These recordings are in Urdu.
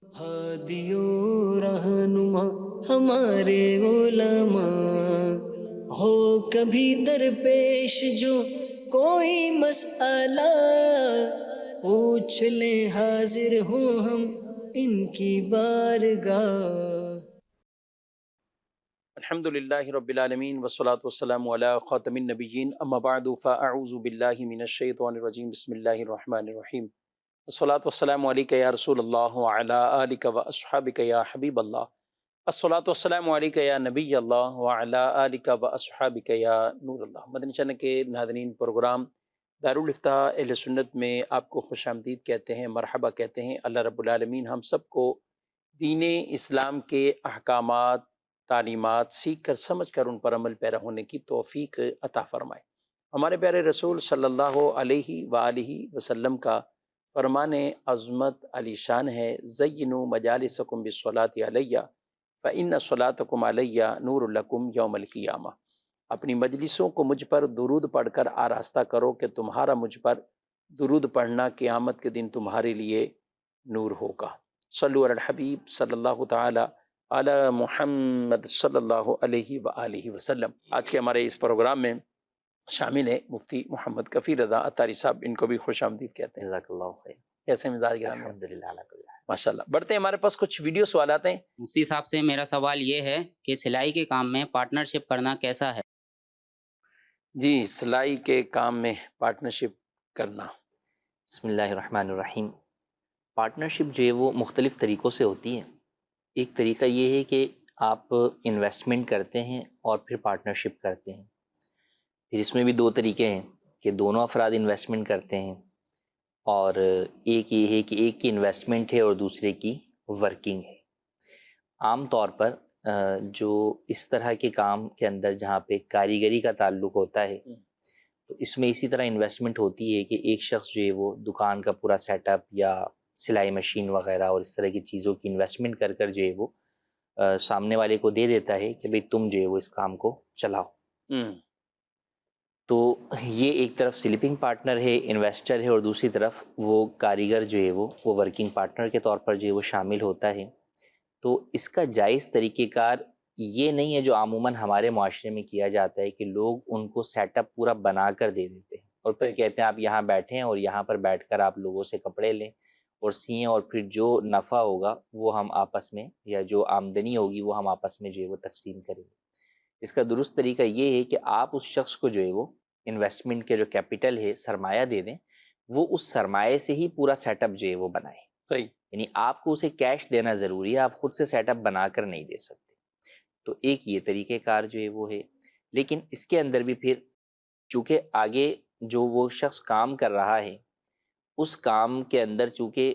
ہادیو رہنما ہمارے علماء، ہو کبھی درپیش جو کوئی مسئلہ، پوچھ لیں حاضر ہوں ہم ان کی بارگاہ۔ الحمد للہ رب العالمین والصلاة والسلام علی خاتم النبیین اما بعد فاعوذ باللہ من الشیطان الرجیم بسم اللہ الرحمن الرحیم الصلاة والسلام علیکہ یا رسول اللہ وعلی آلک واصحابک یا حبیب اللہ، الصلاة والسلام علیکہ یا نبی اللہ وعلی آلک واصحابک یا نور اللہ۔ مدنی چینل کے ناظرین، پروگرام دارالافتاء اہل سنت میں آپ کو خوش آمدید کہتے ہیں، مرحبا کہتے ہیں۔ اللہ رب العالمین ہم سب کو دین اسلام کے احکامات، تعلیمات سیکھ کر سمجھ کر ان پر عمل پیرا ہونے کی توفیق عطا فرمائے۔ ہمارے پیارے رسول صلی اللہ علیہ وآلہ وسلم کا فرمان عظمت علی شان ہے، زینوا مجالسکم بالصلاۃ علیہ فإن صلاتکم علیہ نور لکم یوم القیامہ۔ اپنی مجلسوں کو مجھ پر درود پڑھ کر آراستہ کرو کہ تمہارا مجھ پر درود پڑھنا قیامت کے دن تمہارے لیے نور ہوگا۔ صلو علی الحبیب صلی اللہ تعالی علی محمد صلی اللہ علیہ وآلہ وسلم۔ آج کے ہمارے اس پروگرام میں شامل ہیں مفتی محمد کفیل رضا عطاری صاحب، ان کو بھی خوش آمدید کہتے ہیں۔ جزاک اللہ خیر۔ کیسے مزاج گرامی؟ الحمدللہ علی کل حال۔ ماشاء اللہ۔ بڑھتے ہیں، ہمارے پاس کچھ ویڈیو سوالات ہیں۔ مفتی صاحب سے میرا سوال یہ ہے کہ سلائی کے کام میں پارٹنرشپ کرنا کیسا ہے؟ جی، سلائی کے کام میں پارٹنرشپ کرنا۔ بسم اللہ الرحمن الرحیم۔ پارٹنرشپ جو ہے وہ مختلف طریقوں سے ہوتی ہے۔ ایک طریقہ یہ ہے کہ آپ انویسٹمنٹ کرتے ہیں اور پھر پارٹنرشپ کرتے ہیں۔ پھر اس میں بھی دو طریقے ہیں کہ دونوں افراد انویسٹمنٹ کرتے ہیں، اور ایک یہ ہے کہ ایک کی انویسٹمنٹ ہے اور دوسرے کی ورکنگ ہے۔ عام طور پر جو اس طرح کے کام کے اندر جہاں پہ کاریگری کا تعلق ہوتا ہے، تو اس میں اسی طرح انویسٹمنٹ ہوتی ہے کہ ایک شخص جو ہے وہ دکان کا پورا سیٹ اپ یا سلائی مشین وغیرہ اور اس طرح کی چیزوں کی انویسٹمنٹ کر کر جو ہے وہ سامنے والے کو دے دیتا ہے کہ بھئی تم جو ہے وہ اس کام کو چلاؤ۔ تو یہ ایک طرف سلیپنگ پارٹنر ہے، انویسٹر ہے، اور دوسری طرف وہ کاریگر جو ہے وہ ورکنگ پارٹنر کے طور پر جو ہے وہ شامل ہوتا ہے۔ تو اس کا جائز طریقہ کار یہ نہیں ہے جو عموماً ہمارے معاشرے میں کیا جاتا ہے کہ لوگ ان کو سیٹ اپ پورا بنا کر دے دیتے ہیں اور پھر کہتے ہیں آپ یہاں بیٹھیں اور یہاں پر بیٹھ کر آپ لوگوں سے کپڑے لیں اور سیئیں، اور پھر جو نفع ہوگا وہ ہم آپس میں، یا جو آمدنی ہوگی وہ ہم آپس میں جو ہے وہ تقسیم کریں گے۔ اس کا درست طریقہ یہ ہے کہ آپ اس شخص کو جو ہے وہ انویسٹمنٹ کے جو کیپٹل ہے، سرمایہ دے دیں، وہ اس سرمایہ سے ہی پورا سیٹ اپ جو ہے وہ بنائے۔ صحیح۔ یعنی آپ کو اسے کیش دینا ضروری ہے، آپ خود سے سیٹ اپ بنا کر نہیں دے سکتے۔ تو ایک یہ طریقہ کار جو ہے وہ ہے، لیکن اس کے اندر بھی پھر چونکہ آگے جو وہ شخص کام کر رہا ہے، اس کام کے اندر چونکہ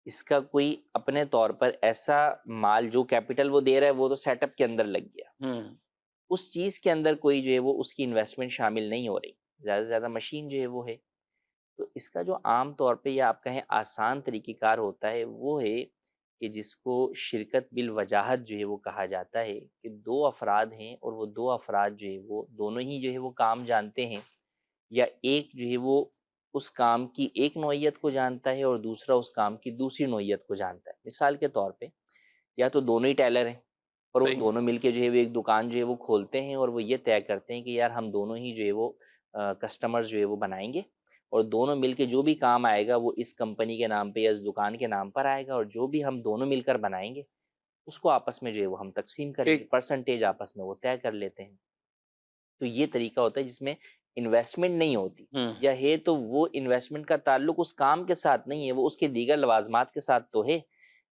اس کا کوئی اپنے طور پر ایسا مال، جو کیپٹل وہ دے رہا ہے وہ تو سیٹ اپ کے اندر لگ گیا، اس چیز کے اندر کوئی جو ہے وہ اس کی انویسٹمنٹ شامل نہیں ہو رہی، زیادہ سے زیادہ مشین جو ہے وہ ہے۔ تو اس کا جو عام طور پہ یا آپ کہیں آسان طریقہ کار ہوتا ہے وہ ہے کہ جس کو شرکت بالوجاہت جو ہے وہ کہا جاتا ہے، کہ دو افراد ہیں اور وہ دو افراد جو ہے وہ دونوں ہی جو ہے وہ کام جانتے ہیں، یا ایک جو ہے وہ اس کام کی ایک نوعیت کو جانتا ہے اور دوسرا اس کام کی دوسری نوعیت کو جانتا ہے۔ مثال کے طور پہ یا تو دونوں ہی ٹیلر ہیں اور وہ دونوں مل کے جو ہے وہ ایک دکان جو ہے وہ کھولتے ہیں، اور وہ یہ طے کرتے ہیں کہ یار ہم دونوں ہی جو ہے وہ کسٹمرز جو ہے وہ بنائیں گے، اور دونوں مل کے جو بھی کام آئے گا وہ اس کمپنی کے نام پہ یا اس دکان کے نام پر آئے گا، اور جو بھی ہم دونوں مل کر بنائیں گے اس کو آپس میں جو ہے وہ ہم تقسیم کریں گے، پرسنٹیج آپس میں وہ طے کر لیتے ہیں۔ تو یہ طریقہ ہوتا ہے جس میں انویسٹمنٹ نہیں ہوتی، یا ہے تو وہ انویسٹمنٹ کا تعلق اس کام کے ساتھ نہیں ہے، وہ اس کے دیگر لوازمات کے ساتھ تو ہے،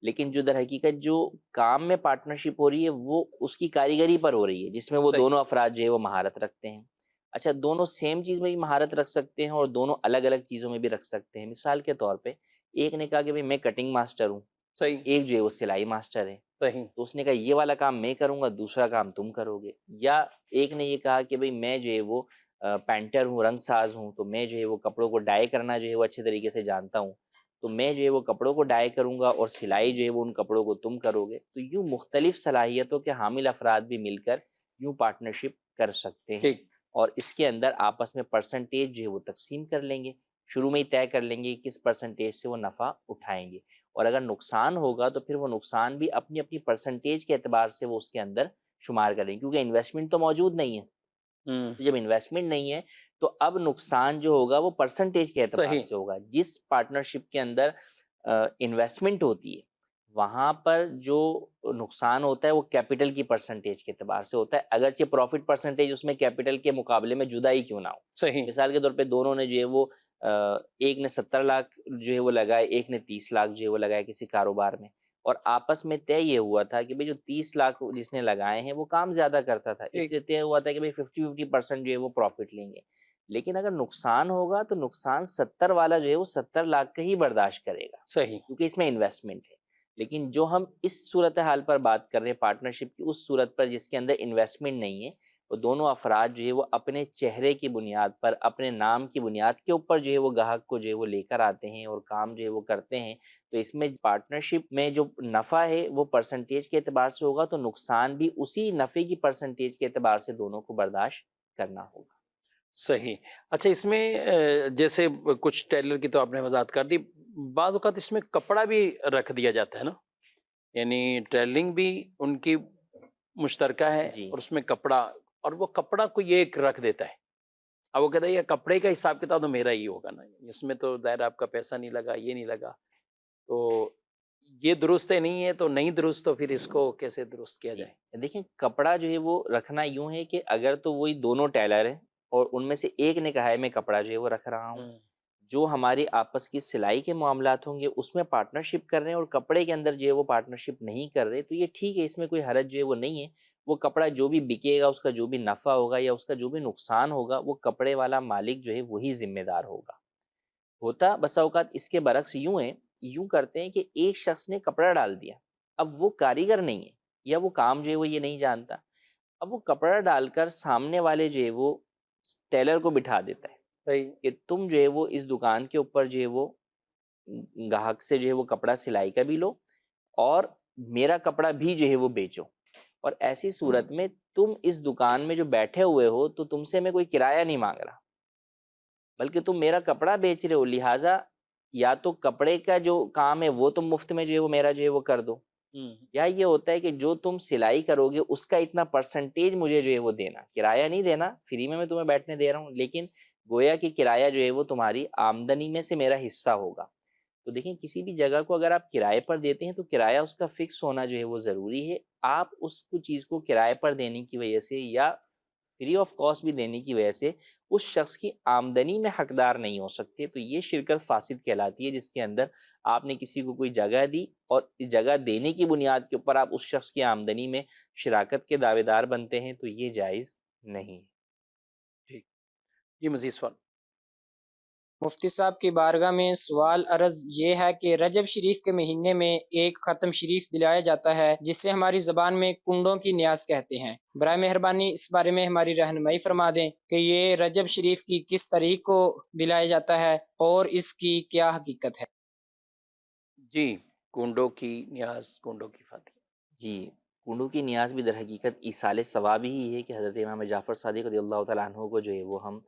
لیکن جو در حقیقت جو کام میں پارٹنرشپ ہو رہی ہے وہ اس کی کاریگری پر ہو رہی ہے، جس میں وہ دونوں افراد جو ہے وہ مہارت رکھتے ہیں۔ اچھا، دونوں سیم چیز میں بھی مہارت رکھ سکتے ہیں اور دونوں الگ الگ چیزوں میں بھی رکھ سکتے ہیں۔ مثال کے طور پہ ایک نے کہا کہ میں کٹنگ ماسٹر ہوں، صحیح، ایک جو ہے وہ سلائی ماسٹر ہے، صحیح، تو اس نے کہا یہ والا کام میں کروں گا، دوسرا کام تم کرو گے۔ یا ایک نے یہ کہا کہ میں جو ہے وہ پینٹر ہوں، رنگ ساز ہوں، تو میں جو ہے وہ کپڑوں کو ڈائی کرنا جو ہے وہ اچھے طریقے سے جانتا ہوں، تو میں جو ہے وہ کپڑوں کو ڈائی کروں گا اور سلائی جو ہے وہ ان کپڑوں کو تم کرو گے۔ تو یوں مختلف صلاحیتوں کے حامل افراد بھی مل کر یوں پارٹنرشپ کر سکتے ہیں، اور اس کے اندر آپس میں پرسنٹیج جو ہے وہ تقسیم کر لیں گے۔ شروع میں ہی طے کر لیں گے کس پرسنٹیج سے وہ نفع اٹھائیں گے، اور اگر نقصان ہوگا تو پھر وہ نقصان بھی اپنی اپنی پرسنٹیج کے اعتبار سے وہ اس کے اندر شمار کریں گے، کیونکہ انویسٹمنٹ تو موجود نہیں ہے۔ تو جب انویسٹمنٹ نہیں ہے تو اب نقصان جو ہوگا وہ پرسنٹیج کے اعتبار صحیح، سے ہوگا۔ جس پارٹنرشپ کے اندر انویسٹمنٹ ہوتی ہے وہاں پر جو نقصان ہوتا ہے وہ کیپٹل کی پرسنٹیج کے اعتبار سے ہوتا ہے، اگرچہ پروفٹ پرسنٹیج اس میں کیپٹل کے مقابلے میں جدا ہی کیوں نہ ہو۔ صحیح، مثال کے طور پہ دونوں نے جو ہے وہ ایک نے 70 لاکھ جو ہے وہ لگائے، ایک نے 30 لاکھ جو ہے وہ لگائے کسی کاروبار میں، اور آپس میں طے یہ ہوا تھا کہ بھئی جو 30 لاکھ جس نے لگائے ہیں وہ کام زیادہ کرتا تھا، اس ایک لیے طے ہوا تھا کہ بھئی 50-50% جو ہے وہ پروفٹ لیں گے۔ لیکن اگر نقصان ہوگا تو نقصان 70 والا جو ہے وہ 70 لاکھ کا ہی برداشت کرے گا، صحیح، کیونکہ اس میں انویسٹمنٹ ہے۔ لیکن جو ہم اس صورتحال پر بات کر رہے ہیں پارٹنرشپ کی، اس صورت پر جس کے اندر انویسٹمنٹ نہیں ہے، وہ دونوں افراد جو ہے وہ اپنے چہرے کی بنیاد پر، اپنے نام کی بنیاد کے اوپر جو ہے وہ گاہک کو جو ہے وہ لے کر آتے ہیں اور کام جو ہے وہ کرتے ہیں، تو اس میں پارٹنرشپ میں جو نفع ہے وہ پرسنٹیج کے اعتبار سے ہوگا، تو نقصان بھی اسی نفع کی پرسنٹیج کے اعتبار سے دونوں کو برداشت کرنا ہوگا۔ صحیح۔ اچھا، اس میں جیسے کچھ ٹیلر کی تو آپ نے وضاحت کر دی، بعض اوقات اس میں کپڑا بھی رکھ دیا جاتا ہے نا، یعنی ٹیلرنگ بھی ان کی مشترکہ ہے جی اور اس میں کپڑا، اور وہ کپڑا کوئی ایک رکھ دیتا ہے، اب وہ کہتا ہے یہ کپڑے کا حساب کتاب تو میرا ہی ہوگا نا، اس میں تو ظاہر آپ کا پیسہ نہیں لگا، یہ نہیں لگا، تو یہ درست ہے، نہیں ہے تو نہیں درست، تو پھر اس کو کیسے درست کیا جی جائے؟ دیکھیں، کپڑا جو ہے وہ رکھنا یوں ہے کہ اگر تو وہی دونوں ٹیلر ہیں اور ان میں سے ایک نے کہا ہے میں کپڑا جو ہے وہ رکھ رہا ہوں، جو ہماری آپس کی سلائی کے معاملات ہوں گے اس میں پارٹنرشپ کر رہے ہیں اور کپڑے کے اندر جو ہے وہ پارٹنرشپ نہیں کر رہے، تو یہ ٹھیک ہے، اس میں کوئی حرج جو ہے وہ نہیں ہے۔ وہ کپڑا جو بھی بکے گا، اس کا جو بھی نفع ہوگا یا اس کا جو بھی نقصان ہوگا، وہ کپڑے والا مالک جو ہے وہی ذمہ دار ہوگا۔ ہوتا بسا اوقات اس کے برعکس یوں ہے، یوں کرتے ہیں کہ ایک شخص نے کپڑا ڈال دیا، اب وہ کاریگر نہیں ہے یا وہ کام جو ہے وہ یہ نہیں جانتا، اب وہ کپڑا ڈال کر سامنے والے جو ہے وہ ٹیلر کو بٹھا دیتا ہے صحیح، کہ تم جو ہے وہ اس دکان کے اوپر جو ہے وہ گاہک سے جو ہے وہ کپڑا سلائی کا بھی لو اور میرا کپڑا بھی جو ہے وہ بیچو، اور ایسی صورت میں تم اس دکان میں جو بیٹھے ہوئے ہو تو تم سے میں کوئی کرایہ نہیں مانگ رہا، بلکہ تم میرا کپڑا بیچ رہے ہو، لہٰذا یا تو کپڑے کا جو کام ہے وہ تم مفت میں جو ہے وہ میرا جو ہے وہ کر دو، یا یہ ہوتا ہے کہ جو تم سلائی کرو گے اس کا اتنا پرسنٹیج مجھے جو ہے وہ دینا، کرایہ نہیں دینا، فری میں تمہیں بیٹھنے دے رہا ہوں، لیکن گویا کہ کرایہ جو ہے وہ تمہاری آمدنی میں سے میرا حصہ ہوگا۔ تو دیکھیں، کسی بھی جگہ کو اگر آپ کرائے پر دیتے ہیں تو کرایہ اس کا فکس ہونا جو ہے وہ ضروری ہے۔ آپ اس کو چیز کو کرائے پر دینے کی وجہ سے یا فری آف کاسٹ بھی دینے کی وجہ سے اس شخص کی آمدنی میں حقدار نہیں ہو سکتے، تو یہ شرکت فاسد کہلاتی ہے، جس کے اندر آپ نے کسی کو کوئی جگہ دی اور اس جگہ دینے کی بنیاد کے اوپر آپ اس شخص کی آمدنی میں شراکت کے دعوے دار بنتے ہیں، تو یہ جائز نہیں ہے۔ ٹھیک، یہ مزید سوال؟ مفتی صاحب کی بارگاہ میں سوال عرض یہ ہے کہ رجب شریف کے مہینے میں ایک ختم شریف دلایا جاتا ہے جس سے ہماری زبان میں کنڈوں کی نیاز کہتے ہیں، برائے مہربانی اس بارے میں ہماری رہنمائی فرما دیں کہ یہ رجب شریف کی کس تاریخ کو دلایا جاتا ہے اور اس کی کیا حقیقت ہے؟ جی، کنڈوں کی نیاز، کنڈوں کی فاتحہ۔ جی، کنڈوں کی نیاز بھی در حقیقت ایصال ثواب ہی ہے کہ حضرت امام جعفر صادق رضی اللہ تعالیٰ عنہ کو جو ہے وہ ہم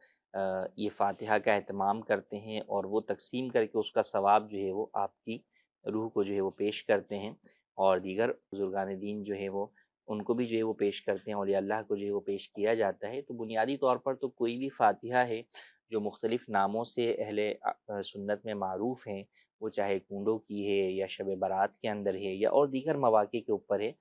یہ فاتحہ کا اہتمام کرتے ہیں اور وہ تقسیم کر کے اس کا ثواب جو ہے وہ آپ کی روح کو جو ہے وہ پیش کرتے ہیں، اور دیگر بزرگان دین جو ہے وہ ان کو بھی جو ہے وہ پیش کرتے ہیں، اولیاء اللہ کو جو ہے وہ پیش کیا جاتا ہے۔ تو بنیادی طور پر تو کوئی بھی فاتحہ ہے جو مختلف ناموں سے اہل سنت میں معروف ہیں، وہ چاہے کنڈوں کی ہے یا شب برات کے اندر ہے یا اور دیگر مواقع کے اوپر ہے،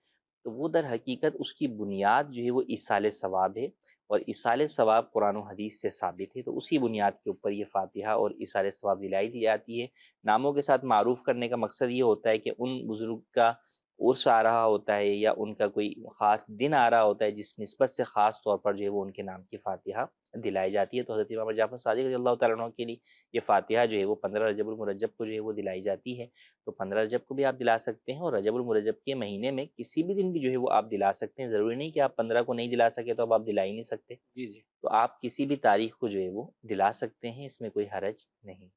تو وہ در حقیقت اس کی بنیاد جو ہے وہ ایصال ثواب ہے، اور ایصال ثواب قرآن و حدیث سے ثابت ہے، تو اسی بنیاد کے اوپر یہ فاتحہ اور ایصال ثواب دلائی دی جاتی ہے۔ ناموں کے ساتھ معروف کرنے کا مقصد یہ ہوتا ہے کہ ان بزرگ کا عرس آ رہا ہوتا ہے یا ان کا کوئی خاص دن آ رہا ہوتا ہے جس نسبت سے خاص طور پر جو ہے وہ ان کے نام کی فاتحہ دلائی جاتی ہے، تو حضرت امام جعفر صادق رضی اللہ تعالیٰ عنہ کے لیے یہ فاتحہ جو ہے وہ 15 رجب المرجب کو جو ہے وہ دلائی جاتی ہے، تو 15 رجب کو بھی آپ دلا سکتے ہیں، اور رجب المرجب کے مہینے میں کسی بھی دن بھی جو ہے وہ آپ دلا سکتے ہیں، ضروری نہیں کہ آپ 15 کو نہیں دلا سکے تو اب آپ دلا ہی نہیں سکتے، جی جی، تو آپ کسی بھی تاریخ کو جو ہے وہ دلا سکتے ہیں، اس میں کوئی حرج نہیں۔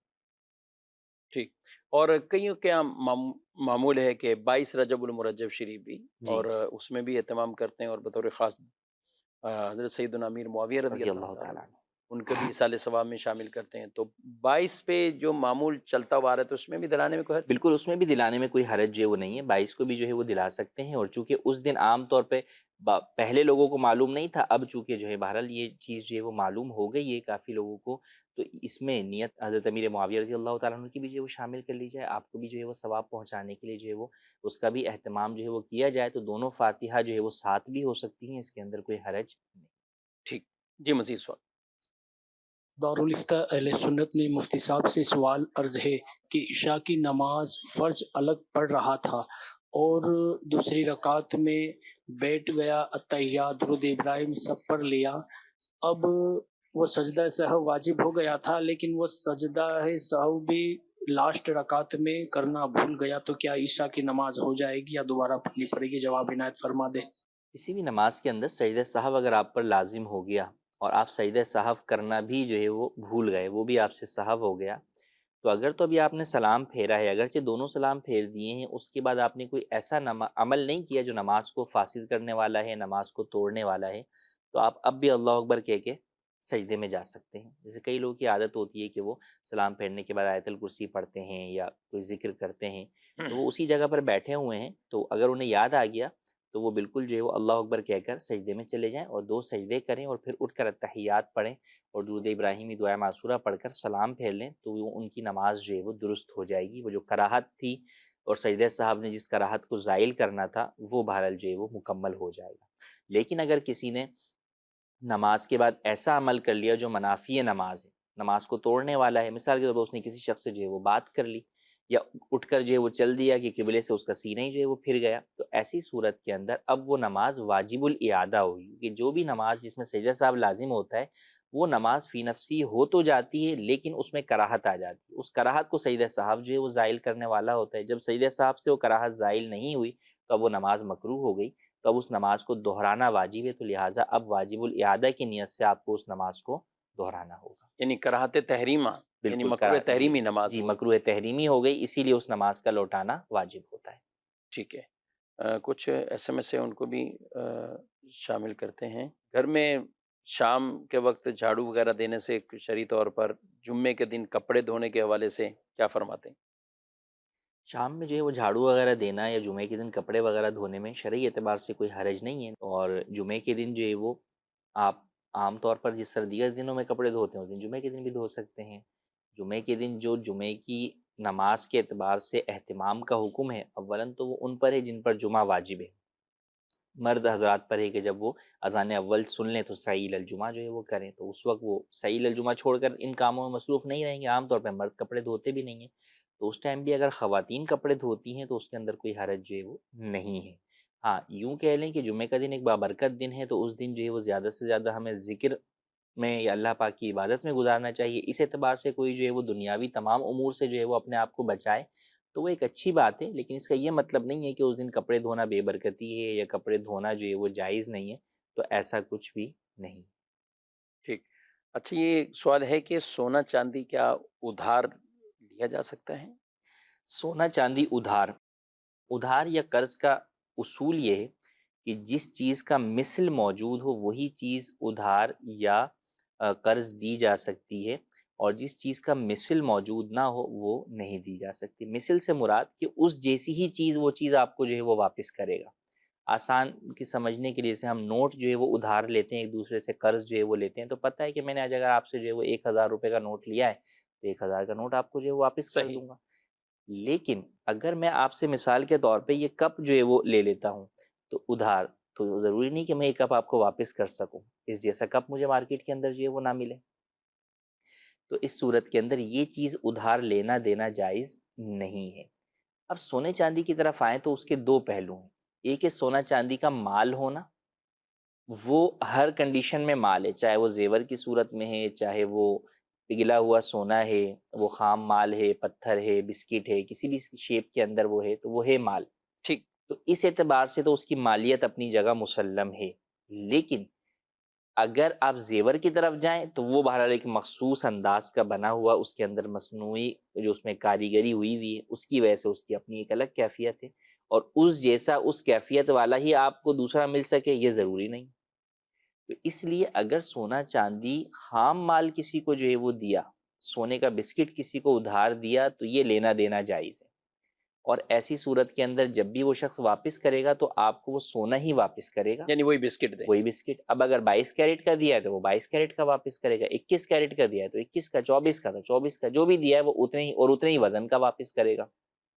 ٹھیک۔ اور کئیوں کیا معمول ہے کہ 22 رجب المرجب شریف بھی، جی، اور اس میں بھی اہتمام کرتے ہیں، اور بطور خاص حضرت سیدنا امیر معاویہ رضی رضی اللہ اللہ تعالیٰ تعالیٰ عنہ عنہ۔ ان کو بھی ایصال ثواب میں شامل کرتے ہیں، تو 22 پہ جو معمول چلتا ہوا رہا ہے تو اس میں بھی دلانے میں کوئی حرج؟ بالکل اس میں بھی دلانے میں کوئی حرج جو ہے وہ نہیں ہے، 22 کو بھی جو ہے وہ دلا سکتے ہیں، اور چونکہ اس دن عام طور پہ پہلے لوگوں کو معلوم نہیں تھا، اب چونکہ جو ہے بہرحال یہ چیز جو ہے وہ معلوم ہو گئی ہے کافی لوگوں کو، تو اس میں نیت حضرت امیر معاویہ رضی اللہ تعالیٰ عنہ کی بھی جو ہے وہ شامل کر لی جائے، آپ کو بھی جو ہے وہ ثواب پہنچانے کے لیے جو ہے وہ اس کا بھی اہتمام جو ہے وہ کیا جائے، تو دونوں فاتحہ جو ہے وہ ساتھ بھی ہو سکتی ہیں، اس کے اندر کوئی حرج نہیں۔ ٹھیک جی، مزید سوال۔ دارالفتہ اہل سنت میں مفتی صاحب سے سوال عرض ہے کہ عشاء کی نماز فرض الگ پڑھ رہا تھا اور دوسری رکعت میں بیٹھ گیا، اتحیات درود ابراہیم سب پڑھ لیا، اب وہ سجدہ سہو واجب ہو گیا تھا لیکن وہ سجدہ سہو بھی لاسٹ رکعت میں کرنا بھول گیا، تو کیا عشاء کی نماز ہو جائے گی یا دوبارہ پڑھنی پڑے گی؟ جواب عنایت فرما دیں۔ کسی بھی نماز کے اندر سجدہ سہو اگر آپ پر لازم ہو گیا اور آپ سجدہ سہو کرنا بھی جو ہے وہ بھول گئے، وہ بھی آپ سے سہو ہو گیا، تو اگر تو ابھی آپ نے سلام پھیرا ہے، اگرچہ دونوں سلام پھیر دیے ہیں، اس کے بعد آپ نے کوئی ایسا عمل نہیں کیا جو نماز کو فاسد کرنے والا ہے، نماز کو توڑنے والا ہے، تو آپ اب بھی اللہ اکبر کہہ کے سجدے میں جا سکتے ہیں۔ جیسے کئی لوگوں کی عادت ہوتی ہے کہ وہ سلام پھیرنے کے بعد آیت الکرسی پڑھتے ہیں یا کوئی ذکر کرتے ہیں، تو وہ اسی جگہ پر بیٹھے ہوئے ہیں، تو اگر انہیں یاد آ گیا تو وہ بالکل جو ہے وہ اللہ اکبر کہہ کر سجدے میں چلے جائیں اور 2 سجدے کریں اور پھر اٹھ کر اتحیات پڑھیں اور درود ابراہیمی دعائے معصورہ پڑھ کر سلام پھیر لیں، تو وہ ان کی نماز جو ہے وہ درست ہو جائے گی۔ وہ جو کراہت تھی اور سجدہ صاحب نے جس کراہت کو زائل کرنا تھا وہ بہرحال جو ہے وہ مکمل ہو جائے گا۔ لیکن اگر کسی نے نماز کے بعد ایسا عمل کر لیا جو منافی نماز ہے، نماز کو توڑنے والا ہے، مثال کے طور پر اس نے کسی شخص سے جو ہے وہ بات کر لی یا اٹھ کر جو ہے وہ چل دیا کہ قبلے سے اس کا سینہ ہی جو ہے وہ پھر گیا، تو ایسی صورت کے اندر اب وہ نماز واجب الاعادہ ہوگی، کہ جو بھی نماز جس میں سجدہ صاحب لازم ہوتا ہے وہ نماز فی نفسی ہو تو جاتی ہے لیکن اس میں کراہت آ جاتی ہے، اس کراہت کو سجدہ صاحب جو ہے وہ زائل کرنے والا ہوتا ہے۔ جب سجدہ صاحب سے وہ کراہت زائل نہیں ہوئی تو اب وہ نماز مکروہ ہو گئی، تو اب اس نماز کو دہرانا واجب ہے، تو لہٰذا اب واجب الاعادہ کی نیت سے آپ کو اس نماز کو دہرانا ہوگا۔ یعنی کراہت تحریمہ، یعنی بالکل مکروہ جی تحریمی نماز جی ہوئی۔ مکروہ تحریمی ہو گئی، اسی لیے اس نماز کا لوٹانا واجب ہوتا ہے۔ ٹھیک ہے، کچھ ایس ایم ایس ہے ان کو بھی شامل کرتے ہیں۔ گھر میں شام کے وقت جھاڑو وغیرہ دینے سے شرعی طور پر جمعے کے دن کپڑے دھونے کے حوالے سے کیا فرماتے ہیں؟ شام میں جو ہے وہ جھاڑو وغیرہ دینا یا جمعے کے دن کپڑے وغیرہ دھونے میں شرعی اعتبار سے کوئی حرج نہیں ہے، اور جمعے کے دن جو ہے وہ آپ عام طور پر جس سردی دنوں میں کپڑے دھوتے ہیں اس دن جمعے کے دن بھی دھو سکتے ہیں۔ جمعے کے دن جو جمعے کی نماز کے اعتبار سے اہتمام کا حکم ہے، اولاً تو وہ ان پر ہے جن پر جمعہ واجب ہے، مرد حضرات پر ہے کہ جب وہ اذان اول سن لیں تو سعی الجمعہ جو ہے وہ کریں، تو اس وقت وہ سعی الجمعہ چھوڑ کر ان کاموں میں مصروف نہیں رہیں گے۔ عام طور پہ مرد کپڑے دھوتے بھی نہیں ہیں، تو اس ٹائم بھی اگر خواتین کپڑے دھوتی ہیں تو اس کے اندر کوئی حرج جو ہے وہ نہیں ہے۔ ہاں یوں کہہ لیں کہ جمعہ کا دن ایک بابرکت دن ہے، تو اس دن جو ہے وہ زیادہ سے زیادہ ہمیں ذکر میں یا اللہ پاک کی عبادت میں گزارنا چاہیے، اس اعتبار سے کوئی جو ہے وہ دنیاوی تمام امور سے جو ہے وہ اپنے آپ کو بچائے تو وہ ایک اچھی بات ہے، لیکن اس کا یہ مطلب نہیں ہے کہ اس دن کپڑے دھونا بے برکتی ہے یا کپڑے دھونا جو ہے وہ جائز نہیں ہے، تو ایسا کچھ بھی نہیں۔ ٹھیک، اچھا یہ سوال ہے کہ سونا چاندی کیا ادھار لیا جا سکتا ہے؟ سونا چاندی ادھار یا قرض کا اصول یہ ہے کہ جس چیز کا مثل موجود ہو وہی چیز ادھار یا قرض دی جا سکتی ہے، اور جس چیز کا مثل موجود نہ ہو وہ نہیں دی جا سکتی۔ مثل سے مراد کہ اس جیسی ہی چیز وہ چیز آپ کو جو ہے وہ واپس کرے گا۔ آسان کی سمجھنے کے لیے سے ہم نوٹ جو ہے وہ ادھار لیتے ہیں، ایک دوسرے سے قرض جو ہے وہ لیتے ہیں، تو پتہ ہے کہ میں نے آج اگر آپ سے جو ہے وہ 1000 روپے کا نوٹ لیا ہے تو 1000 کا نوٹ آپ کو جو ہے وہ واپس کر صحیح۔ دوں گا۔ لیکن اگر میں آپ سے مثال کے طور پہ یہ کپ جو ہے وہ لے لیتا ہوں تو ادھار، تو ضروری نہیں کہ میں یہ کپ آپ کو واپس کر سکوں، اس جیسا کپ مجھے مارکیٹ کے اندر جو ہے وہ نہ ملے، تو اس صورت کے اندر یہ چیز ادھار لینا دینا جائز نہیں ہے۔ اب سونے چاندی کی طرف آئیں تو اس کے 2 پہلو ہیں، ایک ہے سونا چاندی کا مال ہونا، وہ ہر کنڈیشن میں مال ہے، چاہے وہ زیور کی صورت میں ہے، چاہے وہ پگھلا ہوا سونا ہے، وہ خام مال ہے، پتھر ہے، بسکٹ ہے، کسی بھی شیپ کے اندر وہ ہے تو وہ ہے مال۔ ٹھیک، تو اس اعتبار سے تو اس کی مالیت اپنی جگہ مسلم ہے، لیکن اگر آپ زیور کی طرف جائیں تو وہ بہرحال ایک مخصوص انداز کا بنا ہوا، اس کے اندر مصنوعی جو اس میں کاریگری ہوئی ہوئی ہے، اس کی وجہ سے اس کی اپنی ایک الگ کیفیت ہے، اور اس جیسا اس کیفیت والا ہی آپ کو دوسرا مل سکے یہ ضروری نہیں۔ تو اس لیے اگر سونا چاندی خام مال کسی کو جو ہے وہ دیا، سونے کا بسکٹ کسی کو ادھار دیا، تو یہ لینا دینا جائز ہے، اور ایسی صورت کے اندر جب بھی وہ شخص واپس کرے گا تو آپ کو وہ سونا ہی واپس کرے گا، یعنی وہی بسکٹ دے. وہی بسکٹ. اب اگر 22 کیرٹ کا دیا ہے تو وہ 22 کیرٹ کا واپس کرے گا، 21 کیرٹ کا دیا ہے تو 21 کا، 24 کا تو 24 کا، جو بھی دیا ہے وہ اتنے ہی، اور اتنے ہی وزن کا واپس کرے گا.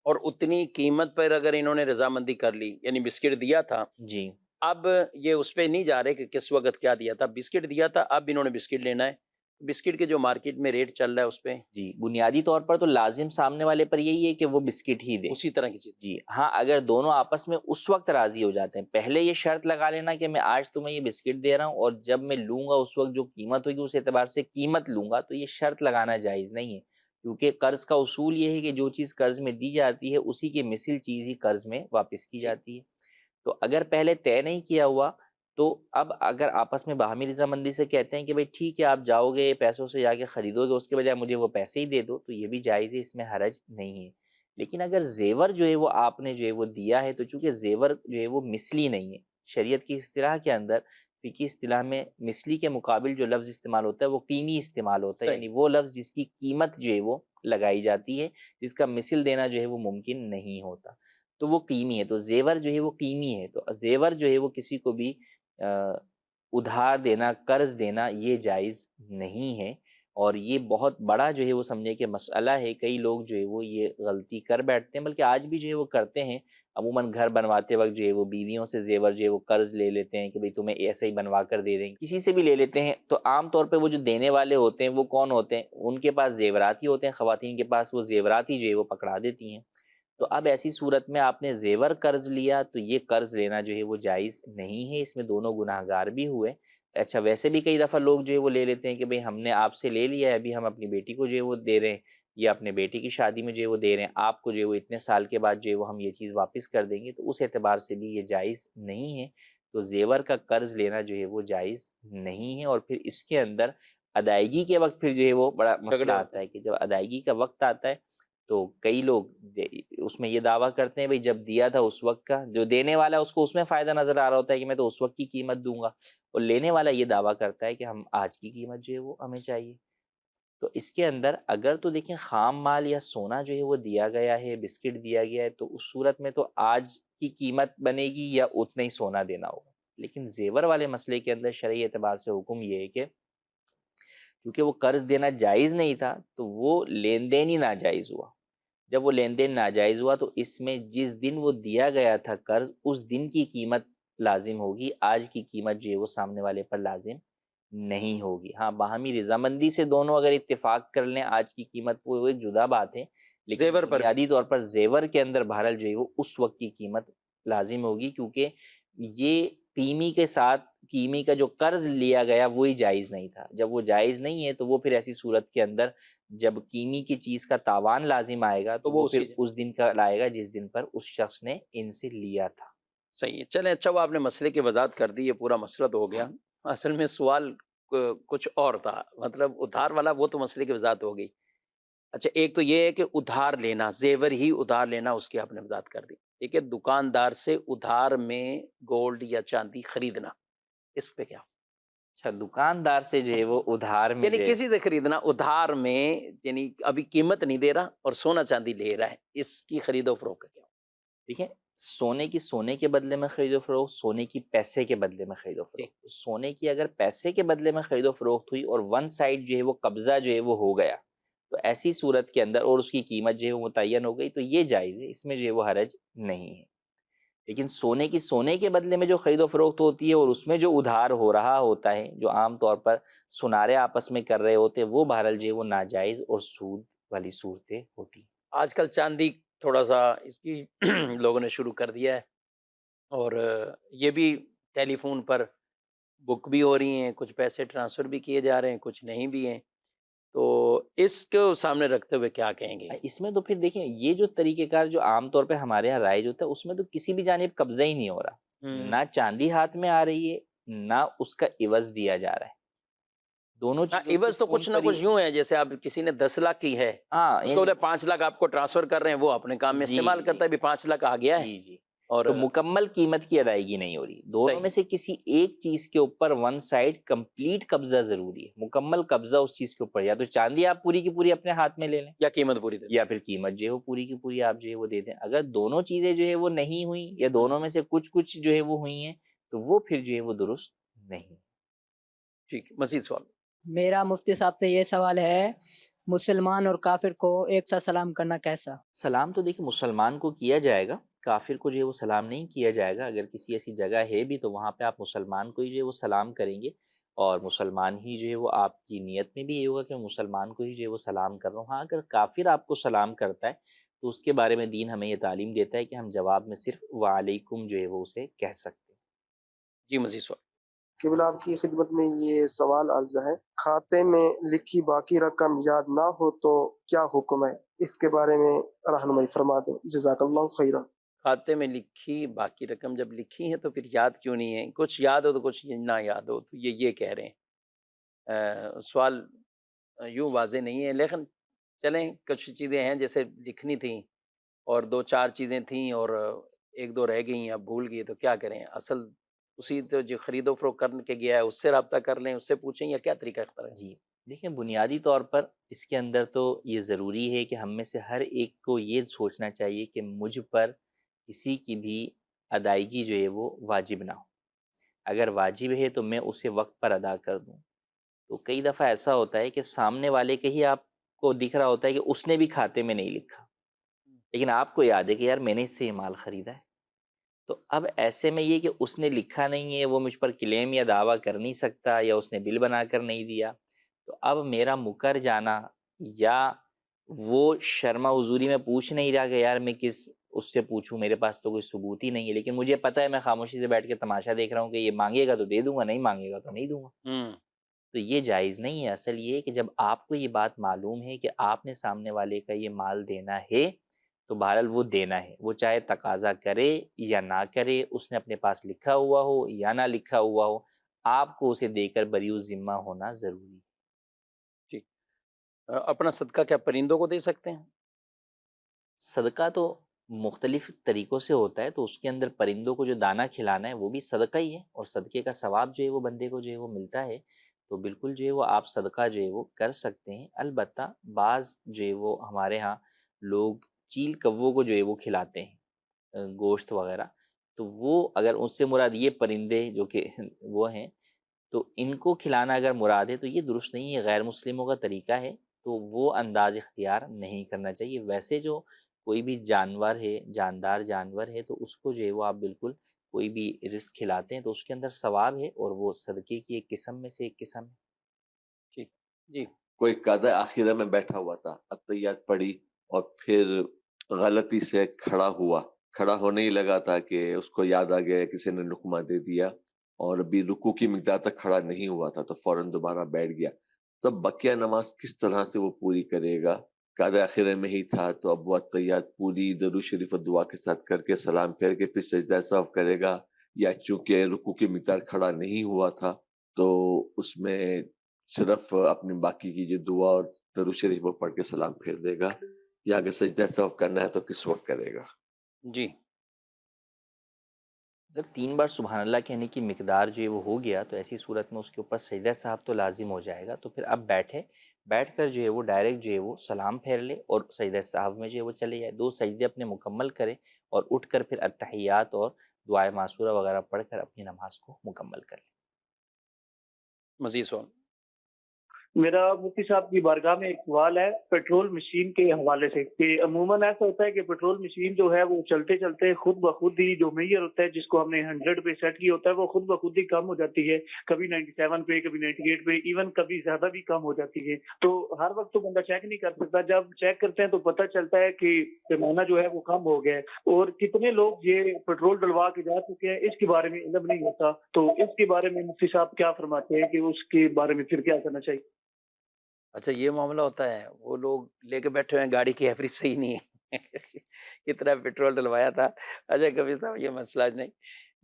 اور اتنی قیمت پر اگر انہوں نے رضامندی کر لی، یعنی بسکٹ دیا تھا، جی اب یہ اس پہ نہیں جا رہے کہ کس وقت کیا دیا تھا، بسکٹ دیا تھا، اب انہوں نے بسکٹ لینا ہے، بسکٹ کے جو مارکیٹ میں ریٹ چل رہا ہے اس پہ جی، بنیادی طور پر تو لازم سامنے والے پر یہی ہے کہ وہ بسکٹ ہی دے. اسی طرح کی چیز. جی ہاں، اگر دونوں آپس میں اس وقت راضی ہو جاتے ہیں، پہلے یہ شرط لگا لینا کہ میں آج تمہیں یہ بسکٹ دے رہا ہوں اور جب میں لوں گا اس وقت جو قیمت ہوگی اس اعتبار سے قیمت لوں گا، تو یہ شرط لگانا جائز نہیں ہے، کیونکہ قرض کا اصول یہ ہے کہ جو چیز قرض میں دی جاتی ہے اسی کی مثل چیز ہی قرض میں واپس کی جاتی ہے. تو اگر پہلے طے نہیں کیا ہوا تو اب اگر آپس میں باہمی رضامندی سے کہتے ہیں کہ بھائی ٹھیک ہے آپ جاؤ گے پیسوں سے جا کے خریدو گے، اس کے بجائے مجھے وہ پیسے ہی دے دو، تو یہ بھی جائز ہے، اس میں حرج نہیں ہے. لیکن اگر زیور جو ہے وہ آپ نے جو ہے وہ دیا ہے، تو چونکہ زیور جو ہے وہ مثلی نہیں ہے، شریعت کی اصطلاح کے اندر، فقہی اصطلاح میں مثلی کے مقابل جو لفظ استعمال ہوتا ہے وہ قیمی استعمال ہوتا ہے، صحیح. یعنی وہ لفظ جس کی قیمت جو ہے وہ لگائی جاتی ہے، جس کا مثل دینا جو ہے وہ ممکن نہیں ہوتا، تو وہ قیمی ہے. تو زیور جو ہے وہ قیمی ہے، تو زیور جو ہے وہ کسی کو بھی ادھار دینا، قرض دینا یہ جائز نہیں ہے. اور یہ بہت بڑا جو ہے وہ سمجھے کہ مسئلہ ہے، کئی لوگ جو ہے وہ یہ غلطی کر بیٹھتے ہیں، بلکہ آج بھی جو ہے وہ کرتے ہیں. عموماً گھر بنواتے وقت جو ہے وہ بیویوں سے زیور جو ہے وہ قرض لے لیتے ہیں کہ بھئی تمہیں ایسے ہی بنوا کر دے دیں گے، کسی سے بھی لے لیتے ہیں. تو عام طور پہ وہ جو دینے والے ہوتے ہیں وہ کون ہوتے ہیں؟ ان کے پاس زیورات ہی ہوتے ہیں، خواتین کے پاس وہ زیورات ہی جو ہے وہ پکڑا دیتی ہیں. تو اب ایسی صورت میں آپ نے زیور قرض لیا تو یہ قرض لینا جو ہے وہ جائز نہیں ہے، اس میں دونوں گناہ گار بھی ہوئے. اچھا ویسے بھی کئی دفعہ لوگ جو ہے وہ لے لیتے ہیں کہ بھئی ہم نے آپ سے لے لیا ہے، ابھی ہم اپنی بیٹی کو جو ہے وہ دے رہے ہیں، یا اپنے بیٹی کی شادی میں جو ہے وہ دے رہے ہیں، آپ کو جو ہے وہ اتنے سال کے بعد جو ہے وہ ہم یہ چیز واپس کر دیں گے، تو اس اعتبار سے بھی یہ جائز نہیں ہے. تو زیور کا قرض لینا جو ہے وہ جائز نہیں ہے. اور پھر اس کے اندر ادائیگی کے وقت پھر جو ہے وہ بڑا مسئلہ آتا ہے کہ جب ادائیگی کا وقت آتا ہے تو کئی لوگ اس میں یہ دعویٰ کرتے ہیں بھئی جب دیا تھا اس وقت کا، جو دینے والا ہے اس کو اس میں فائدہ نظر آ رہا ہوتا ہے کہ میں تو اس وقت کی قیمت دوں گا، اور لینے والا یہ دعویٰ کرتا ہے کہ ہم آج کی قیمت جو ہے وہ ہمیں چاہیے. تو اس کے اندر اگر تو دیکھیں خام مال یا سونا جو ہے وہ دیا گیا ہے، بسکٹ دیا گیا ہے، تو اس صورت میں تو آج کی قیمت بنے گی یا اتنا ہی سونا دینا ہوگا. لیکن زیور والے مسئلے کے اندر شرعی اعتبار سے حکم یہ ہے کہ کیونکہ وہ قرض دینا جائز نہیں تھا تو وہ لین دین ہی ناجائز ہوا. جب وہ لین دین ناجائز ہوا تو اس میں جس دن وہ دیا گیا تھا قرض، اس دن کی قیمت لازم ہوگی، آج کی قیمت جو ہے وہ سامنے والے پر لازم نہیں ہوگی. ہاں باہمی رضامندی سے دونوں اگر اتفاق کر لیں آج کی قیمت، وہ ایک جدا بات ہے، لیکن زیور پر بنیادی طور پر زیور کے اندر بہرحال جو ہے وہ اس وقت کی قیمت لازم ہوگی، کیونکہ یہ قیمی کے ساتھ قیمی کا جو قرض لیا گیا وہی جائز نہیں تھا. جب وہ جائز نہیں ہے تو وہ پھر ایسی صورت کے اندر جب قیمی کی چیز کا تاوان لازم آئے گا تو وہ پھر اس دن کا لائے گا جس دن پر اس شخص نے ان سے لیا تھا. صحیح ہے. چلیں اچھا، وہ آپ نے مسئلے کی وضاحت کر دی، یہ پورا مسئلہ تو ہو گیا. اصل میں سوال کچھ اور تھا، مطلب ادھار والا وہ تو مسئلے کی وضاحت ہو گئی. اچھا ایک تو یہ ہے کہ ادھار لینا، زیور ہی ادھار لینا، اس کی آپ نے وضاحت کر دی. ایک ہے دکاندار سے ادھار میں گولڈ یا چاندی خریدنا، اس پہ کیا؟ اچھا دکاندار سے جو ہے وہ ادھار میں یعنی کسی سے خریدنا ادھار میں، یعنی ابھی قیمت نہیں دے رہا اور سونا چاندی لے رہا ہے، اس کی خرید و فروخت کا کیا؟ دیکھیں سونے کی سونے کے بدلے میں خرید و فروخت، سونے کی پیسے کے بدلے میں خرید و فروخت. سونے کی اگر پیسے کے بدلے میں خرید و فروخت ہوئی اور ون سائڈ جو ہے وہ قبضہ جو ہے وہ ہو گیا، تو ایسی صورت کے اندر اور اس کی قیمت جو ہے وہ متعین ہو گئی تو یہ جائز ہے، اس میں جو ہے وہ حرج نہیں ہے. لیکن سونے کی سونے کے بدلے میں جو خرید و فروخت ہوتی ہے اور اس میں جو ادھار ہو رہا ہوتا ہے، جو عام طور پر سنارے آپس میں کر رہے ہوتے ہیں، وہ بہرحال جو ہے وہ ناجائز اور سود والی صورتیں ہوتی ہیں. آج کل چاندی تھوڑا سا اس کی لوگوں نے شروع کر دیا ہے، اور یہ بھی ٹیلی فون پر بک بھی ہو رہی ہیں، کچھ پیسے ٹرانسفر بھی کیے جا رہے ہیں، کچھ نہیں بھی ہیں. تو اس کو سامنے رکھتے ہوئے کیا کہیں گے؟ اس میں تو پھر دیکھیں یہ جو طریقہ کار جو عام طور پہ ہمارے یہاں رائج ہوتا ہے، اس میں تو کسی بھی جانب قبضہ ہی نہیں ہو رہا، نہ چاندی ہاتھ میں آ رہی ہے نہ اس کا عوض دیا جا رہا ہے. دونوں عوض تو کچھ نہ کچھ یوں ہے جیسے آپ کسی نے 10 لاکھ کی ہے، اس کو بولے 5 لاکھ آپ کو ٹرانسفر کر رہے ہیں، وہ اپنے کام میں استعمال کرتا ہے، بھی 5 لاکھ آ گیا ہے. جی جی. اور تو مکمل قیمت کی ادائیگی نہیں ہو رہی. دونوں صحیح. میں سے کسی ایک چیز کے اوپر ون سائڈ کمپلیٹ قبضہ ضروری ہے، مکمل قبضہ اس چیز کے اوپر. یا تو چاندی آپ پوری کی پوری اپنے ہاتھ میں لے لیں، یا قیمت پوری دے دیں. یا پھر قیمت جو ہے وہ پوری کی پوری آپ جو ہے وہ دے دیں. اگر دونوں چیزیں جو ہے وہ نہیں ہوئیں، یا دونوں میں سے کچھ کچھ جو ہے وہ ہوئی ہیں، تو وہ پھر جو ہے وہ درست نہیں. ٹھیک ہے، مزید سوال. میرا مفتی صاحب سے یہ سوال ہے، مسلمان اور کافر کو ایک ساتھ سلام کرنا کیسا؟ سلام تو دیکھیں مسلمان کو کیا جائے گا، کافر کو جو ہے وہ سلام نہیں کیا جائے گا. اگر کسی ایسی جگہ ہے بھی تو وہاں پہ آپ مسلمان کو ہی جو ہے وہ سلام کریں گے، اور مسلمان ہی جو ہے وہ آپ کی نیت میں بھی یہ ہوگا کہ میں مسلمان کو ہی جو ہے وہ سلام کر رہا ہوں. ہاں اگر کافر آپ کو سلام کرتا ہے تو اس کے بارے میں دین ہمیں یہ تعلیم دیتا ہے کہ ہم جواب میں صرف وعلیکم جو ہے وہ اسے کہہ سکتے ہیں. جی مزید سوال. قبلہ آپ کی خدمت میں یہ سوال عرض ہے، کھاتے میں لکھی باقی رقم یاد نہ ہو تو کیا حکم ہے؟ اس کے بارے میں رہنمائی فرما دیں، جزاک اللہ خیرہ. کھاتے میں لکھی باقی رقم جب لکھی ہے تو پھر یاد کیوں نہیں ہے؟ کچھ یاد ہو تو کچھ نہ یاد ہو، تو یہ کہہ رہے ہیں. سوال یوں واضح نہیں ہے، لیکن چلیں کچھ چیزیں ہیں جیسے لکھنی تھیں اور دو چار چیزیں تھیں اور ایک دو رہ گئیں، اب بھول گئی تو کیا کریں؟ اصل اسی تو جو خرید و فروخت کر کے گیا ہے اس سے رابطہ کر لیں، اس سے پوچھیں، یا کیا طریقہ اختیار ہے؟ جی دیکھیں، بنیادی طور پر اس کے اندر تو یہ ضروری ہے کہ ہم میں سے ہر ایک کو یہ سوچنا چاہیے کہ مجھ پر کسی کی بھی ادائیگی جو ہے وہ واجب نہ ہو. اگر واجب ہے تو میں اسے وقت پر ادا کر دوں. تو کئی دفعہ ایسا ہوتا ہے کہ سامنے والے کے ہی آپ کو دکھ رہا ہوتا ہے کہ اس نے بھی کھاتے میں نہیں لکھا، لیکن آپ کو یاد ہے کہ یار میں نے اس سے یہ مال خریدا ہے. تو اب ایسے میں یہ کہ اس نے لکھا نہیں ہے، وہ مجھ پر کلیم یا دعویٰ کر نہیں سکتا، یا اس نے بل بنا کر نہیں دیا، تو اب میرا مکر جانا یا وہ شرما حضوری میں پوچھ نہیں رہا کہ یار میں کس اس سے پوچھوں، میرے پاس تو کوئی ثبوت ہی نہیں ہے، لیکن مجھے پتہ ہے میں خاموشی سے بیٹھ کے تماشا دیکھ رہا ہوں کہ یہ مانگے گا تو دے دوں گا، نہیں مانگے گا تو نہیں دوں گا. تو یہ جائز نہیں ہے. اصل یہ ہے کہ جب آپ کو یہ بات معلوم ہے کہ آپ نے سامنے والے کا یہ مال دینا ہے تو بہرحال وہ دینا ہے، وہ چاہے تقاضا کرے یا نہ کرے، اس نے اپنے پاس لکھا ہوا ہو یا نہ لکھا ہوا ہو، آپ کو اسے دے کر بریء ذمہ ہونا ضروری ہے. جی. اپنا صدقہ کیا پرندوں کو دے سکتے ہیں؟ صدقہ تو مختلف طریقوں سے ہوتا ہے، تو اس کے اندر پرندوں کو جو دانہ کھلانا ہے وہ بھی صدقہ ہی ہے، اور صدقے کا ثواب جو ہے وہ بندے کو جو ہے وہ ملتا ہے. تو بالکل جو ہے وہ آپ صدقہ جو ہے وہ کر سکتے ہیں. البتہ بعض جو ہے وہ ہمارے ہاں لوگ چیل کووں کو جو ہے وہ کھلاتے ہیں گوشت وغیرہ، تو وہ اگر اس سے مراد یہ پرندے جو کہ وہ ہیں، تو ان کو کھلانا اگر مراد ہے تو یہ درست نہیں ہے، غیر مسلموں کا طریقہ ہے، تو وہ انداز اختیار نہیں کرنا چاہیے. ویسے جو کوئی بھی جانور ہے، جاندار جانور ہے، تو اس کو جو ہے وہ آپ بالکل کوئی بھی رزق کھلاتے ہیں تو اس کے اندر ثواب ہے، اور وہ صدقے کی ایک قسم میں سے ایک قسم ہے. ٹھیک. جی. کوئی قاعدہ آخرہ میں بیٹھا ہوا تھا، اتحیات پڑھی اور پھر غلطی سے کھڑا ہونے ہی لگا تھا کہ اس کو یاد آ گیا کسی نے لقمہ دے دیا، اور ابھی رکوع کی مقدار تک کھڑا نہیں ہوا تھا تو فوراً دوبارہ بیٹھ گیا. تب بقیہ نماز کس طرح سے وہ پوری کرے گا؟ قاعدہ آخرہ میں ہی تھا تو اب وہ اتحیات پوری درود شریف و دعا کے ساتھ کر کے سلام پھیر کے پھر سجدہ سہو کرے گا، یا چونکہ رکوع کی مقدار کھڑا نہیں ہوا تھا تو اس میں صرف اپنی باقی کی جو دعا اور درود شریف وہ پڑھ کے سلام پھیر دے گا، یا اگر سجدہ سہو کرنا ہے تو کس وقت کرے گا؟ جی. اگر 3 بار سبحان اللہ کہنے کی مقدار جو ہے وہ ہو گیا تو ایسی صورت میں اس کے اوپر سجدہ صاحب تو لازم ہو جائے گا. تو پھر اب بیٹھ کر جو ہے وہ ڈائریکٹ جو ہے وہ سلام پھیر لے اور سجدہ صاحب میں جو ہے وہ چلے جائے، 2 سجدے اپنے مکمل کرے اور اٹھ کر پھر التحیات اور دعائے معصورہ وغیرہ پڑھ کر اپنی نماز کو مکمل کر لے. مزید سوال. میرا مفتی صاحب کی بارگاہ میں ایک سوال ہے پیٹرول مشین کے حوالے سے، کہ عموماً ایسا ہوتا ہے کہ پیٹرول مشین جو ہے وہ چلتے چلتے خود بخود ہی جو میئر ہوتا ہے جس کو ہم نے 100 پہ سیٹ کیا ہوتا ہے وہ خود بخود ہی کم ہو جاتی ہے، کبھی 97 پہ، کبھی 98 پہ، ایون کبھی زیادہ بھی کم ہو جاتی ہے. تو ہر وقت تو بندہ چیک نہیں کر سکتا، جب چیک کرتے ہیں تو پتہ چلتا ہے کہ پیمانہ جو ہے وہ کم ہو گیا ہے. اور کتنے لوگ یہ پیٹرول ڈلوا کے جا چکے ہیں اس کے بارے میں علم نہیں ہوتا، تو اس کے بارے میں مفتی صاحب کیا فرماتے ہیں کہ اس کے بارے میں پھر کیا کرنا چاہیے؟ اچھا یہ معاملہ ہوتا ہے، وہ لوگ لے کے بیٹھے ہوئے ہیں، گاڑی کی ایوریج صحیح نہیں ہے کتنا پیٹرول ڈلوایا تھا. اچھا کبھی صاحب یہ مسئلہ نہیں،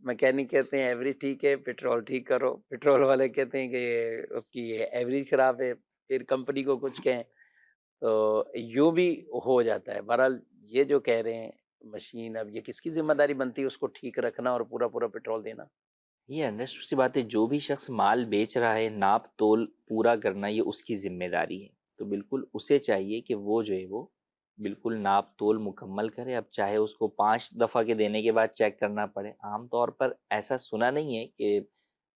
میکینک کہتے ہیں ایوریج ٹھیک ہے پیٹرول ٹھیک کرو، پیٹرول والے کہتے ہیں کہ اس کی ایوریج خراب ہے، پھر کمپنی کو کچھ کہیں، تو یوں بھی ہو جاتا ہے. بہرحال یہ جو کہہ رہے ہیں مشین، اب یہ کس کی ذمہ داری بنتی ہے اس کو ٹھیک رکھنا اور پورا پورا پیٹرول دینا؟ یہ انڈرسٹوڈ سی بات ہے، جو بھی شخص مال بیچ رہا ہے ناپ تول پورا کرنا یہ اس کی ذمہ داری ہے، تو بالکل اسے چاہیے کہ وہ جو ہے وہ بالکل ناپ تول مکمل کرے. اب چاہے اس کو 5 دفعہ کے دینے کے بعد چیک کرنا پڑے، عام طور پر ایسا سنا نہیں ہے کہ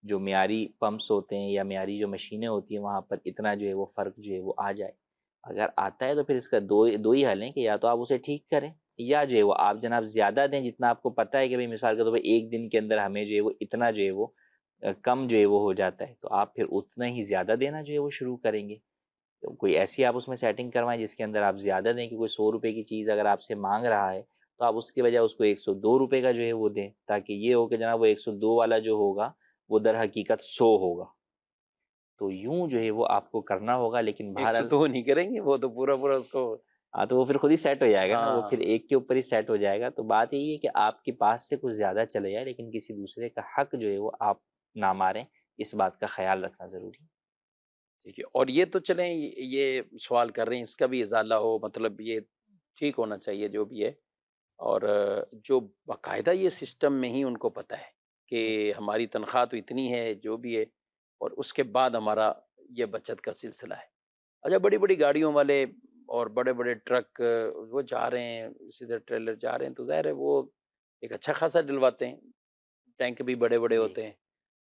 جو معیاری پمپس ہوتے ہیں یا معیاری جو مشینیں ہوتی ہیں وہاں پر اتنا جو ہے وہ فرق جو ہے وہ آ جائے. اگر آتا ہے تو پھر اس کا دو ہی حل ہیں کہ یا تو آپ اسے ٹھیک کریں یا جو ہے وہ آپ جناب زیادہ دیں جتنا آپ کو پتہ ہے کہ بھئی مثال کے طور پہ ایک دن کے اندر ہمیں جو ہے وہ اتنا جو ہے وہ کم جو ہے وہ ہو جاتا ہے، تو آپ پھر اتنا ہی زیادہ دینا جو ہے وہ شروع کریں گے. تو کوئی ایسی آپ اس میں سیٹنگ کروائیں جس کے اندر آپ زیادہ دیں، کہ کوئی 100 روپے کی چیز اگر آپ سے مانگ رہا ہے تو آپ اس کے بجائے اس کو 102 روپے کا جو ہے وہ دیں، تاکہ یہ ہو کہ جناب وہ 102 والا جو ہوگا وہ در حقیقت 100 ہوگا. تو یوں جو ہے وہ آپ کو کرنا ہوگا. لیکن بہرحال 102 نہیں کریں گے، وہ تو پورا پورا اس کو. ہاں تو وہ پھر خود ہی سیٹ ہو جائے گا نا، وہ ہاں پھر ایک کے اوپر ہی سیٹ ہو جائے گا. تو بات یہی ہے کہ آپ کے پاس سے کچھ زیادہ چلے جائے لیکن کسی دوسرے کا حق جو ہے وہ آپ نہ ماریں، اس بات کا خیال رکھنا ضروری ہے. ٹھیک ہے. اور یہ تو چلیں یہ سوال کر رہے ہیں اس کا بھی ازالہ ہو، مطلب یہ ٹھیک ہونا چاہیے جو بھی ہے. اور جو باقاعدہ یہ سسٹم میں ہی ان کو پتہ ہے کہ ہماری تنخواہ تو اتنی ہے جو بھی ہے، اور اس کے بعد ہمارا یہ بچت کا سلسلہ ہے. اچھا، بڑی بڑی گاڑیوں والے اور بڑے بڑے ٹرک وہ جا رہے ہیں، سیدھے ٹریلر جا رہے ہیں، تو ظاہر ہے وہ ایک اچھا خاصا ڈلواتے ہیں، ٹینک بھی بڑے بڑے جی، ہوتے ہیں.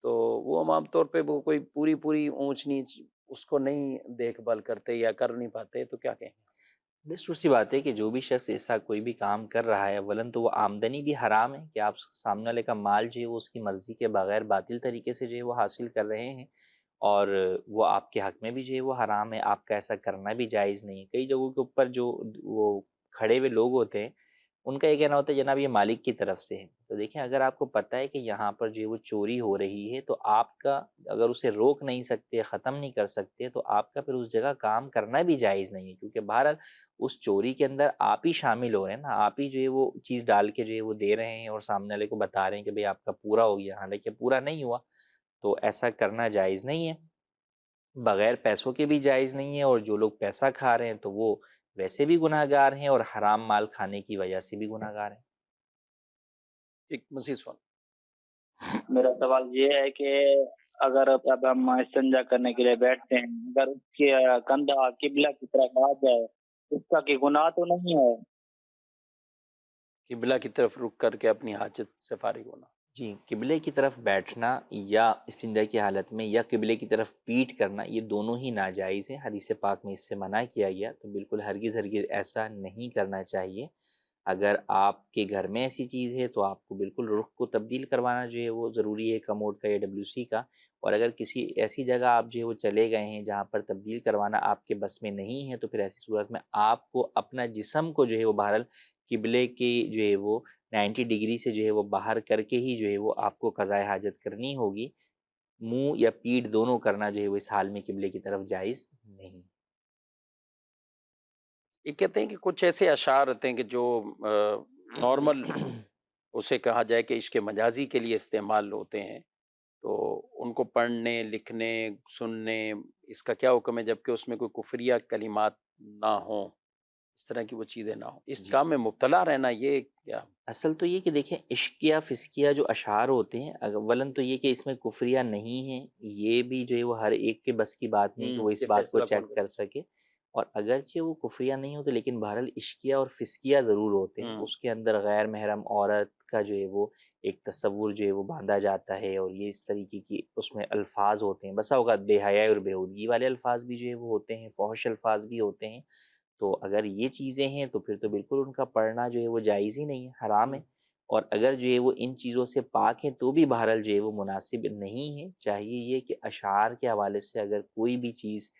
تو وہ ہم عام طور پہ وہ کوئی پوری اونچ نیچ اس کو نہیں دیکھ بھال کرتے یا کر نہیں پاتے، تو کیا کہیں؟ بس اسی بات ہے کہ جو بھی شخص ایسا کوئی بھی کام کر رہا ہے اولاً تو وہ آمدنی بھی حرام ہے کہ آپ سامنے والے کا مال جو ہے وہ اس کی مرضی کے بغیر باطل طریقے سے جو ہے وہ حاصل کر رہے ہیں، اور وہ آپ کے حق میں بھی جو ہے وہ حرام ہے. آپ کا ایسا کرنا بھی جائز نہیں ہے. کئی جگہوں کے اوپر جو وہ کھڑے ہوئے لوگ ہوتے ہیں ان کا یہ کہنا ہوتا ہے جناب یہ مالک کی طرف سے ہے. تو دیکھیں اگر آپ کو پتہ ہے کہ یہاں پر جو ہے وہ چوری ہو رہی ہے تو آپ کا اگر اسے روک نہیں سکتے، ختم نہیں کر سکتے، تو آپ کا پھر اس جگہ کام کرنا بھی جائز نہیں ہے. کیونکہ بہرحال اس چوری کے اندر آپ ہی شامل ہو رہے ہیں نا، آپ ہی جو ہے وہ چیز ڈال کے جو ہے وہ دے رہے ہیں اور سامنے والے کو بتا رہے ہیں کہ بھئی آپ کا پورا ہو گیا، حالانکہ پورا نہیں ہوا. تو ایسا کرنا جائز نہیں ہے، بغیر پیسوں کے بھی جائز نہیں ہے. اور جو لوگ پیسہ کھا رہے ہیں تو وہ ویسے بھی گناہ گار ہیں اور حرام مال کھانے کی وجہ سے بھی گناہ گار ہیں. ایک مزید سوال. میرا سوال یہ ہے کہ اگر اب ہم استنجا کرنے کے لیے بیٹھتے ہیں، اگر اس کے کندھا قبلہ کی طرف آ جائے اس کا کہ گناہ تو نہیں ہے؟ قبلہ کی طرف رک کر کے اپنی حاجت سے فارغ ہونا. جی، قبلے کی طرف بیٹھنا یا استنجا کی حالت میں یا قبلے کی طرف پیٹ کرنا یہ دونوں ہی ناجائز ہیں. حدیث پاک میں اس سے منع کیا گیا، تو بالکل ہرگز ایسا نہیں کرنا چاہیے. اگر آپ کے گھر میں ایسی چیز ہے تو آپ کو بالکل رخ کو تبدیل کروانا جو ہے وہ ضروری ہے، کموڈ کا یا WC کا. اور اگر کسی ایسی جگہ آپ جو ہے وہ چلے گئے ہیں جہاں پر تبدیل کروانا آپ کے بس میں نہیں ہے تو پھر ایسی صورت میں آپ کو اپنا جسم کو جو ہے وہ بہرحال قبلے کی جو ہے وہ 90 ڈگری سے جو ہے وہ باہر کر کے ہی جو ہے وہ آپ کو قضائے حاجت کرنی ہوگی. منہ یا پیٹھ دونوں کرنا جو ہے وہ اس حال میں قبلے کی طرف جائز نہیں. یہ کہتے ہیں کہ کچھ ایسے اشعار ہوتے ہیں کہ جو نارمل اسے کہا جائے کہ عشق مجازی کے لیے استعمال ہوتے ہیں، تو ان کو پڑھنے، لکھنے، سننے اس کا کیا حکم ہے، جبکہ اس میں کوئی کفریہ کلمات نہ ہوں، اس طرح کی وہ چیزیں نہ ہوں، اس جی، کام میں مبتلا رہنا یہ کیا؟ اصل تو یہ کہ دیکھیں عشقیہ فسقیہ جو اشعار ہوتے ہیں اولاً تو یہ کہ اس میں کفریہ نہیں ہے، یہ بھی جو ہے وہ ہر ایک کے بس کی بات نہیں کہ وہ اس یہ بات کو فیصلہ کون چیک کر سکے. اور اگرچہ وہ کفریہ نہیں ہوتے لیکن بہرحال عشقیہ اور فسقیہ ضرور ہوتے ہیں. اس کے اندر غیر محرم عورت کا جو ہے وہ ایک تصور جو ہے وہ باندھا جاتا ہے، اور یہ اس طریقے کی اس میں الفاظ ہوتے ہیں، بسا اوقات بے حیائی اور بےہودگی والے الفاظ بھی جو ہے وہ ہوتے ہیں، فحش الفاظ بھی ہوتے ہیں. تو اگر یہ چیزیں ہیں تو پھر تو بالکل ان کا پڑھنا جو ہے وہ جائز ہی نہیں ہے، حرام ہے. اور اگر جو ہے وہ ان چیزوں سے پاک ہیں تو بھی بہرحال جو ہے وہ مناسب نہیں ہے. چاہیے یہ کہ اشعار کے حوالے سے اگر کوئی بھی چیز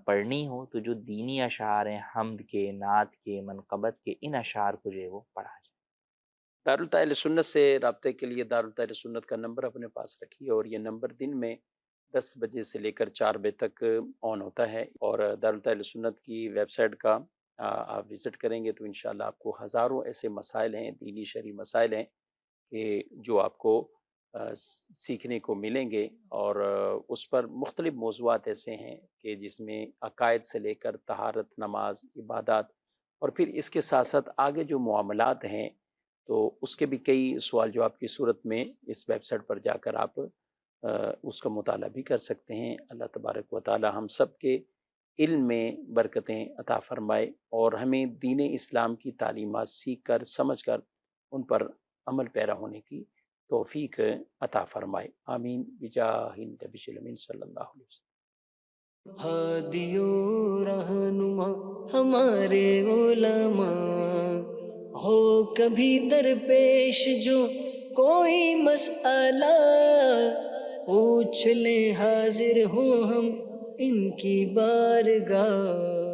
پڑھنی ہو تو جو دینی اشعار ہیں، حمد کے، نعت کے، منقبت کے، ان اشعار کو جو ہے وہ پڑھا جائے. دارالتاہل سنت سے رابطے کے لیے دارالتاہل سنت کا نمبر اپنے پاس رکھیے، اور یہ نمبر دن میں 10 بجے سے لے کر 4 بجے تک آن ہوتا ہے. اور دارالتاہل سنت کی ویب سائٹ کا آپ وزٹ کریں گے تو انشاءاللہ آپ کو ہزاروں ایسے مسائل ہیں، دینی شرعی مسائل ہیں کہ جو آپ کو سیکھنے کو ملیں گے. اور اس پر مختلف موضوعات ایسے ہیں کہ جس میں عقائد سے لے کر طہارت، نماز، عبادات اور پھر اس کے ساتھ ساتھ آگے جو معاملات ہیں تو اس کے بھی کئی سوال جواب کی صورت میں اس ویب سائٹ پر جا کر آپ اس کا مطالعہ بھی کر سکتے ہیں۔ اللہ تبارک و تعالی ہم سب کے علم میں برکتیں عطا فرمائے اور ہمیں دین اسلام کی تعلیمات سیکھ کر سمجھ کر ان پر عمل پیرا ہونے کی توفیق عطا فرمائے، آمین بجاہ النبی الامین صلی اللہ علیہ وسلم۔ ہادی و رہنما ہمارے علماء، ہو کبھی درپیش جو کوئی مسئلہ، پوچھ لیں حاضر ہوں ہم ان کی بارگاہ۔